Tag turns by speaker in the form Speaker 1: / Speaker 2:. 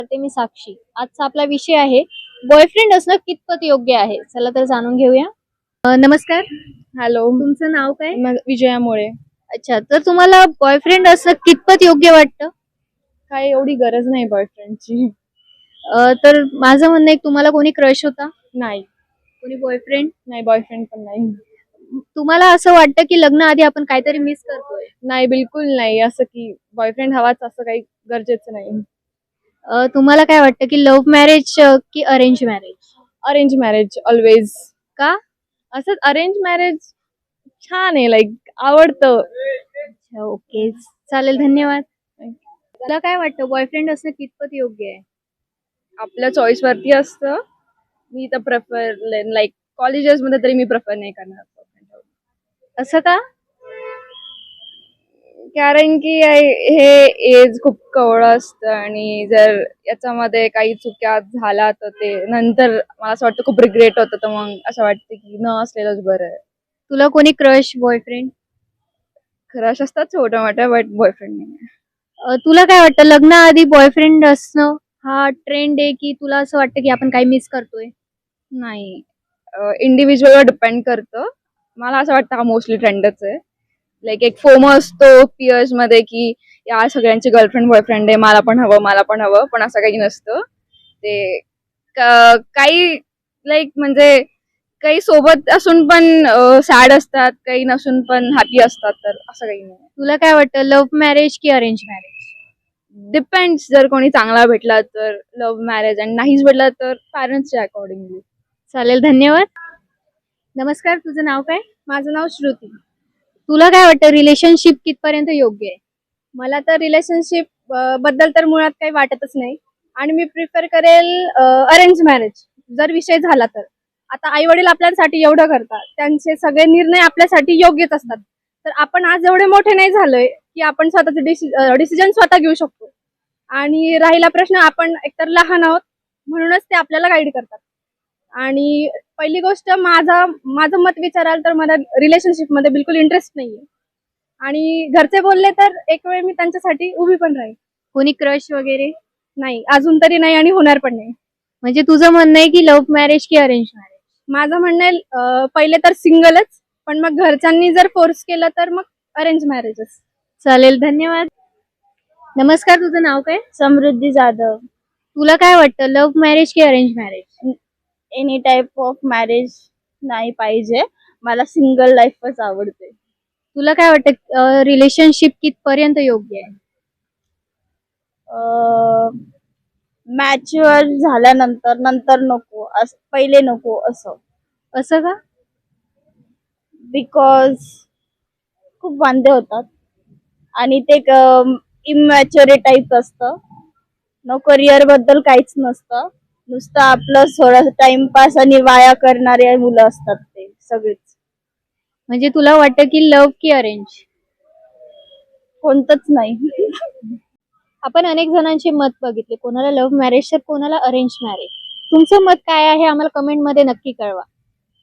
Speaker 1: करते मी साक्षी. आजचा आपला विषय आहे बॉयफ्रेंड असणं कितपत योग्य आहे. चला तर जाणून घेऊया. नमस्कार.
Speaker 2: हॅलो,
Speaker 1: तुमचं नाव काय?
Speaker 2: विजया मोळे.
Speaker 1: अच्छा, तर तुम्हाला बॉयफ्रेंड असणं कितपत योग्य वाटतं?
Speaker 2: काय एवढी गरज नाही बॉयफ्रेंडची.
Speaker 1: तर माझं म्हणणं आहे तुम्हाला कोणी क्रश होता?
Speaker 2: नाही,
Speaker 1: कोणी बॉयफ्रेंड?
Speaker 2: नाही बॉयफ्रेंड पण नाही.
Speaker 1: तुम्हाला असं वाटतं की लग्न आधी आपण काहीतरी मिस करतोय?
Speaker 2: नाही, बिलकुल नाही. असं की बॉयफ्रेंड हवाच असं काही गरजेचं नाही.
Speaker 1: तुम्हाला काय वाटतं की लव्ह मॅरेज की arrange marriage?
Speaker 2: Arrange marriage always.
Speaker 1: का?
Speaker 2: असंच अरेंज मॅरेज छान आहे, लाईक आवडतं.
Speaker 1: अच्छा, ओके. चालेल, धन्यवाद. तुला काय वाटतं बॉयफ्रेंड असणं कितपत योग्य आहे?
Speaker 2: आपल्या चॉईस वरती असतं. मी तर प्रेफर लाईक कॉलेजेस मध्ये तरी मी प्रेफर नाही करणार boyfriend.
Speaker 1: असं का?
Speaker 2: कारण की हे एज खूप कवळं असतं आणि जर याच्यामध्ये काही चुक्या झाला तर ते नंतर मला असं वाटतं खूप रिग्रेट होतं. तर मग असं वाटतं की न असलेलंच बरं आहे.
Speaker 1: तुला कोणी क्रश बॉयफ्रेंड?
Speaker 2: क्रश असतात छोट्या मोठ्या, बट बॉयफ्रेंड नाही.
Speaker 1: तुला काय वाटतं लग्नाआधी बॉयफ्रेंड असणं हा ट्रेंड आहे की तुला असं वाटतं की आपण काही मिस करतोय?
Speaker 2: नाही, इंडिव्हिज्युअलवर डिपेंड करतं. मला असं वाटतं हा मोस्टली ट्रेंडच आहे. लाईक एक फोमो असतो पियर्स मध्ये की या सगळ्यांची गर्लफ्रेंड बॉयफ्रेंड आहे, मला पण हवं, मला पण हवं. पण असं काही नसतं. ते काही लाईक म्हणजे काही सोबत असून पण सॅड असतात, काही नसून पण हॅपी असतात. तर असं काही नाही.
Speaker 1: तुला काय वाटतं लव्ह मॅरेज की अरेंज मॅरेज?
Speaker 2: डिपेंड्स. जर कोणी चांगला भेटला तर लव्ह मॅरेज, आणि नाहीच भेटला तर पॅरेंट्सच्या अकॉर्डिंगली.
Speaker 1: चालेल, धन्यवाद. नमस्कार, तुझं नाव काय?
Speaker 2: माझं नाव श्रुती.
Speaker 1: तुला काय वाटतं रिलेशनशिप कितपर्यंत योग्य आहे?
Speaker 3: मला तर रिलेशनशिप बद्दल तर मुळात काही वाटतच नाही आणि मी प्रिफर करेल अरेंज मॅरेज जर विषय झाला तर. आता आई वडील आपल्यासाठी एवढं करतात, त्यांचे सगळे निर्णय आपल्यासाठी योग्यच असतात. तर आपण आज एवढे मोठे नाही झालोय की आपण स्वतःचे डिसिजन स्वतः घेऊ शकतो. आणि राहिला प्रश्न, आपण एकतर लहान आहोत म्हणूनच ते आपल्याला गाईड करतात. आणि पहिली गोष्ट, माझं मत विचाराल तर मला रिलेशनशिप मध्ये बिलकुल इंटरेस्ट नाहीये. आणि घरचे बोलले तर एक वेळ मी त्यांच्यासाठी उभी पण राहील.
Speaker 1: कोणी क्रश वगैरे?
Speaker 3: नाही, अजून तरी नाही आणि होणार पण नाही.
Speaker 1: म्हणजे तुझं म्हणणं आहे की लव्ह मॅरेज की अरेंज मॅरेज?
Speaker 3: माझं म्हणणं आहे पहिले तर सिंगलच, पण मग घरच्यांनी जर फोर्स केलं तर मग अरेंज मॅरेजच.
Speaker 1: चालेल, धन्यवाद. नमस्कार, तुझं नाव काय?
Speaker 4: समृद्धी जाधव.
Speaker 1: तुला काय वाटतं लव्ह मॅरेज की arrange marriage?
Speaker 4: Any type of marriage नाही पाहिजे, मला सिंगल लाईफच आवडते.
Speaker 1: तुला काय वाटतं रिलेशनशिप कितपर्यंत योग्य आहे?
Speaker 4: मॅच्युअर झाल्यानंतर नंतर नको, पहिले नको असं.
Speaker 1: असं का?
Speaker 4: बिकॉज खूप वांदे होतात आणि ते इमॅच्युअर टाईप असतं. नो करिअर बद्दल काहीच नसतं, नुसतं आपलं थोडं टाइमपास आणि वाया करणारे मुलं असतात ते सगळेच.
Speaker 1: म्हणजे तुला वाटतं की लव्ह की अरेंज?
Speaker 4: कोणतंच नाही.
Speaker 1: आपण अनेक जणांचे मत बघितले, कोणाला लव्ह मॅरेज तर कोणाला अरेंज मॅरेज. तुमचं मत काय आहे आम्हाला कमेंट मध्ये नक्की कळवा.